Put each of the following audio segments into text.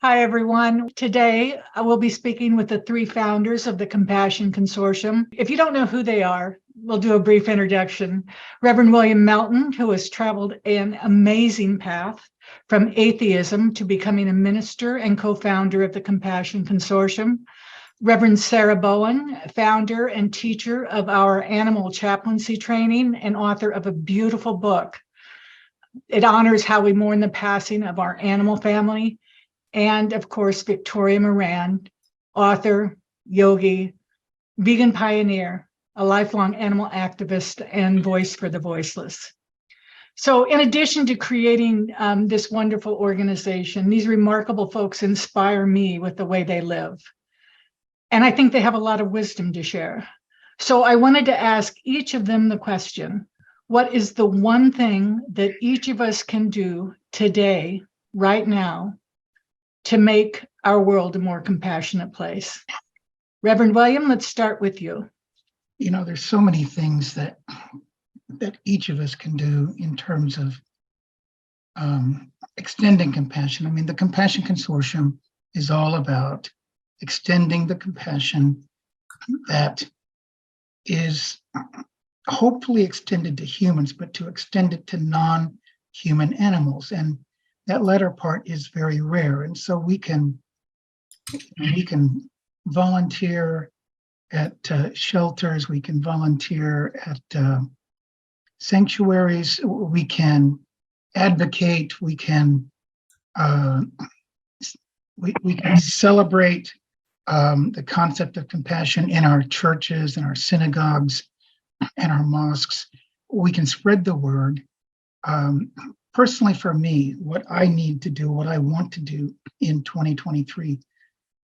Hi, everyone. Today, I will be speaking with the three founders of the Compassion Consortium. If you don't know who they are, we'll do a brief introduction. Reverend William Melton, who has traveled an amazing path from atheism to becoming a minister and co-founder of the Compassion Consortium. Reverend Sarah Bowen, founder and teacher of our animal chaplaincy training and author of a beautiful book. It honors how we mourn the passing of our animal family. And of course, Victoria Moran, author, yogi, vegan pioneer, a lifelong animal activist, and voice for the voiceless. So in addition to creating this wonderful organization, these remarkable folks inspire me with the way they live. And I think they have a lot of wisdom to share. So I wanted to ask each of them the question, what is the one thing that each of us can do today, right now, to make our world a more compassionate place? Reverend William, let's start with you. You know, there's so many things that each of us can do in terms of extending compassion. I mean, the Compassion Consortium is all about extending the compassion that is hopefully extended to humans, but to extend it to non-human animals. And that latter part is very rare. And so we can volunteer at shelters, we can volunteer at sanctuaries, we can advocate, we can celebrate the concept of compassion in our churches and our synagogues and our mosques. We can spread the word. Personally, for me, what I need to do, what I want to do in 2023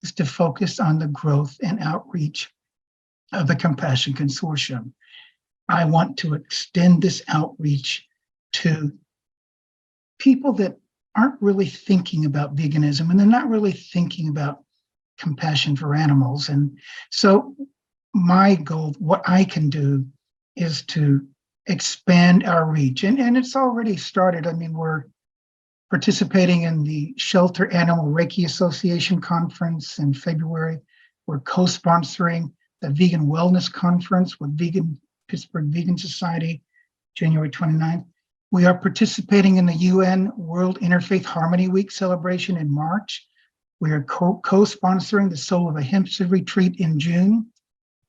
is to focus on the growth and outreach of the Compassion Consortium. I want to extend this outreach to people that aren't really thinking about veganism, and they're not really thinking about compassion for animals. And so my goal, what I can do, is to expand our reach. And it's already started. I mean, we're participating in the Shelter Animal Reiki Association conference in February. We're co-sponsoring the Vegan Wellness Conference with Pittsburgh Vegan Society, January 29th. We are participating in the UN World Interfaith Harmony Week celebration in March. We are co-sponsoring the Soul of Ahimsa retreat in June.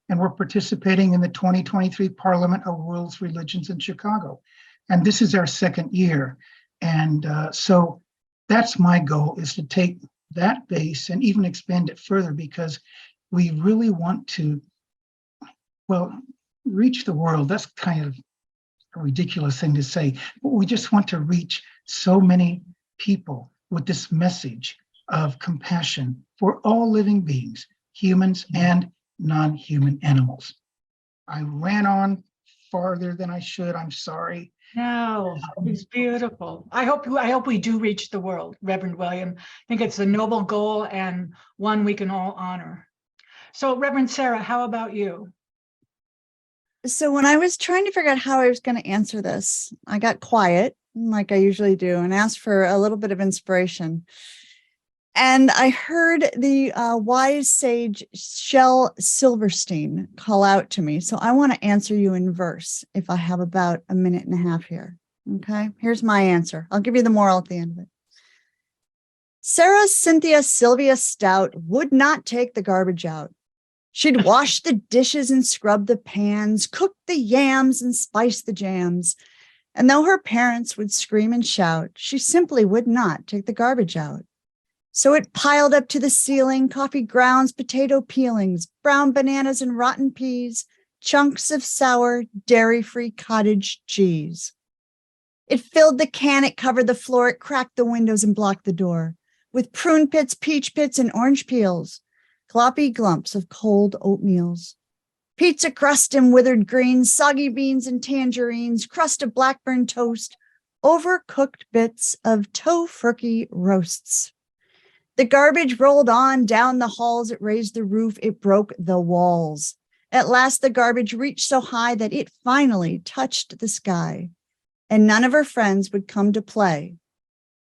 And we're participating in the 2023 Parliament of World's Religions in Chicago. And this is our second year. And so that's my goal, is to take that base and even expand it further, because we really want to, well, reach the world. That's kind of a ridiculous thing to say, but we just want to reach so many people with this message of compassion for all living beings, humans and non-human animals. I ran on farther than I should. I'm sorry. No, it's beautiful. I hope we do reach the world, Reverend William. I think it's a noble goal and one we can all honor. So, Reverend Sarah, how about you? So when I was trying to figure out how I was going to answer this, I got quiet, like I usually do, and asked for a little bit of inspiration. And I heard the wise sage Shel Silverstein call out to me. So I want to answer you in verse if I have about a minute and a half here. Okay, here's my answer. I'll give you the moral at the end of it. Sarah Cynthia Sylvia Stout would not take the garbage out. She'd wash the dishes and scrub the pans, cook the yams and spice the jams. And though her parents would scream and shout, she simply would not take the garbage out. So it piled up to the ceiling, coffee grounds, potato peelings, brown bananas and rotten peas, chunks of sour, dairy-free cottage cheese. It filled the can, it covered the floor, it cracked the windows and blocked the door, with prune pits, peach pits, and orange peels, gloppy glumps of cold oatmeals, pizza crust and withered greens, soggy beans and tangerines, crust of blackburn toast, overcooked bits of tofurkey roasts. The garbage rolled on down the halls. It raised the roof. It broke the walls. At last, the garbage reached so high that it finally touched the sky, and none of her friends would come to play,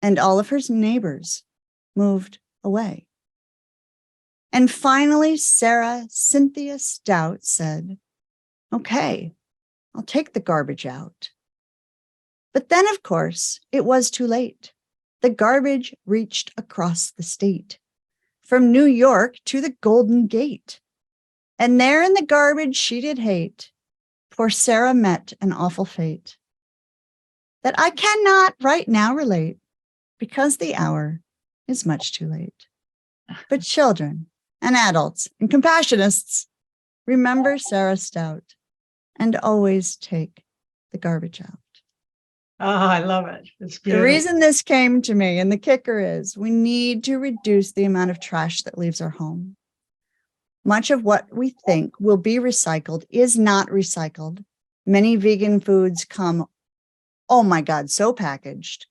and all of her neighbors moved away. And finally, Sarah Cynthia Stout said, okay, I'll take the garbage out. But then, of course, it was too late. The garbage reached across the state, from New York to the Golden Gate. And there in the garbage she did hate, poor Sarah met an awful fate that I cannot right now relate, because the hour is much too late. But children and adults and Compassionists, remember Sarah Stout and always take the garbage out. Oh, I love it. It's The beautiful. reason this came to me, and the kicker is, we need to reduce the amount of trash that leaves our home. Much of what we think will be recycled is not recycled. Many vegan foods come, oh my God, so packaged.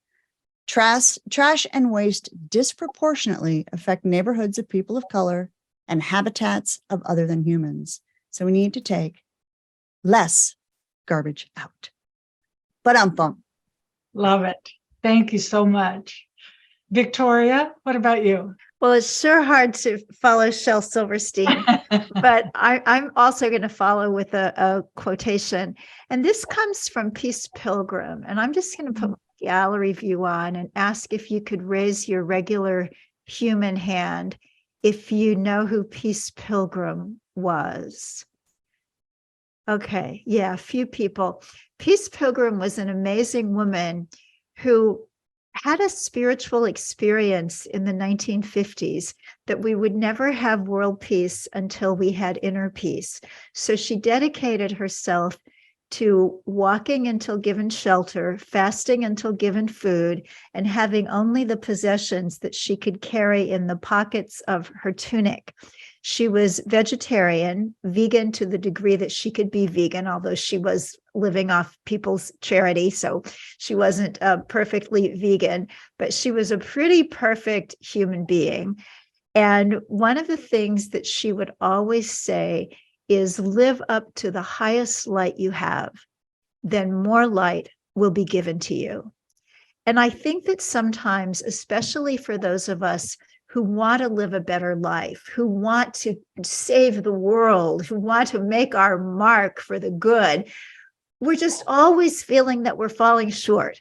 Trash and waste disproportionately affect neighborhoods of people of color and habitats of other than humans. So we need to take less garbage out. Ba-dum-bum. Love it. Thank you so much. Victoria, what about you? Well, it's sure hard to follow Shel Silverstein, but I'm also going to follow with a quotation. And this comes from Peace Pilgrim. And I'm just going to put my gallery view on and ask if you could raise your regular human hand if you know who Peace Pilgrim was. Okay, yeah, a few people. Peace Pilgrim was an amazing woman who had a spiritual experience in the 1950s that we would never have world peace until we had inner peace. So she dedicated herself to walking until given shelter, fasting until given food, and having only the possessions that she could carry in the pockets of her tunic. She was vegetarian, vegan to the degree that she could be vegan, although she was living off people's charity, so she wasn't perfectly vegan, but she was a pretty perfect human being. And one of the things that she would always say is, live up to the highest light you have, then more light will be given to you. And I think that sometimes, especially for those of us who want to live a better life, who want to save the world, who want to make our mark for the good, we're just always feeling that we're falling short.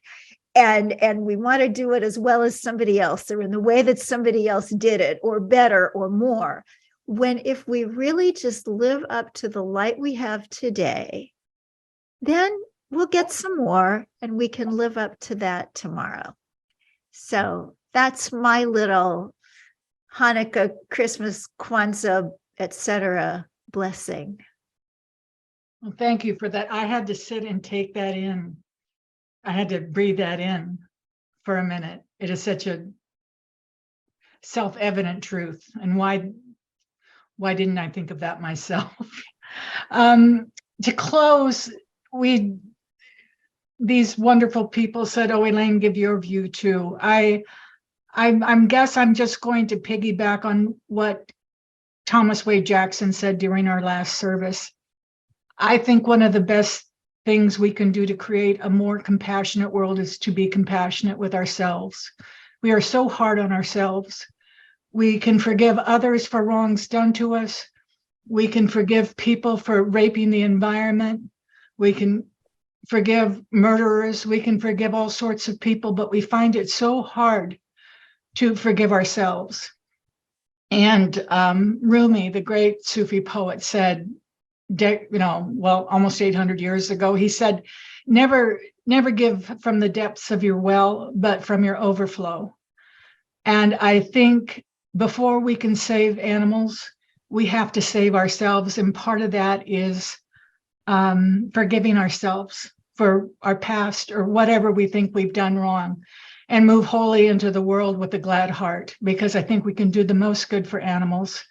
And we want to do it as well as somebody else, or in the way that somebody else did it, or better, or more. When if we really just live up to the light we have today, then we'll get some more and we can live up to that tomorrow. So that's my little Hanukkah, Christmas, Kwanzaa, etc. blessing. Well, thank you for that. I had to sit and take that in. I had to breathe that in for a minute. It is such a self-evident truth. And why didn't I think of that myself? To close, these wonderful people said, oh, Elaine, give your view too. I guess I'm just going to piggyback on what Thomas Wade Jackson said during our last service. I think one of the best things we can do to create a more compassionate world is to be compassionate with ourselves. We are so hard on ourselves. We can forgive others for wrongs done to us. We can forgive people for raping the environment. We can forgive murderers. We can forgive all sorts of people, but we find it so hard to forgive ourselves. And Rumi, the great Sufi poet, said, almost 800 years ago, he said, never give from the depths of your well, but from your overflow. And I think before we can save animals, we have to save ourselves. And part of that is forgiving ourselves for our past or whatever we think we've done wrong, and move wholly into the world with a glad heart, because I think we can do the most good for animals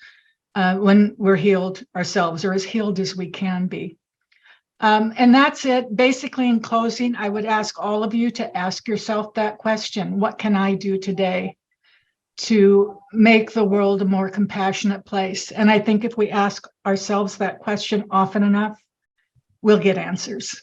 when we're healed ourselves, or as healed as we can be. And that's it. Basically, in closing, I would ask all of you to ask yourself that question: what can I do today to make the world a more compassionate place? And I think if we ask ourselves that question often enough, we'll get answers.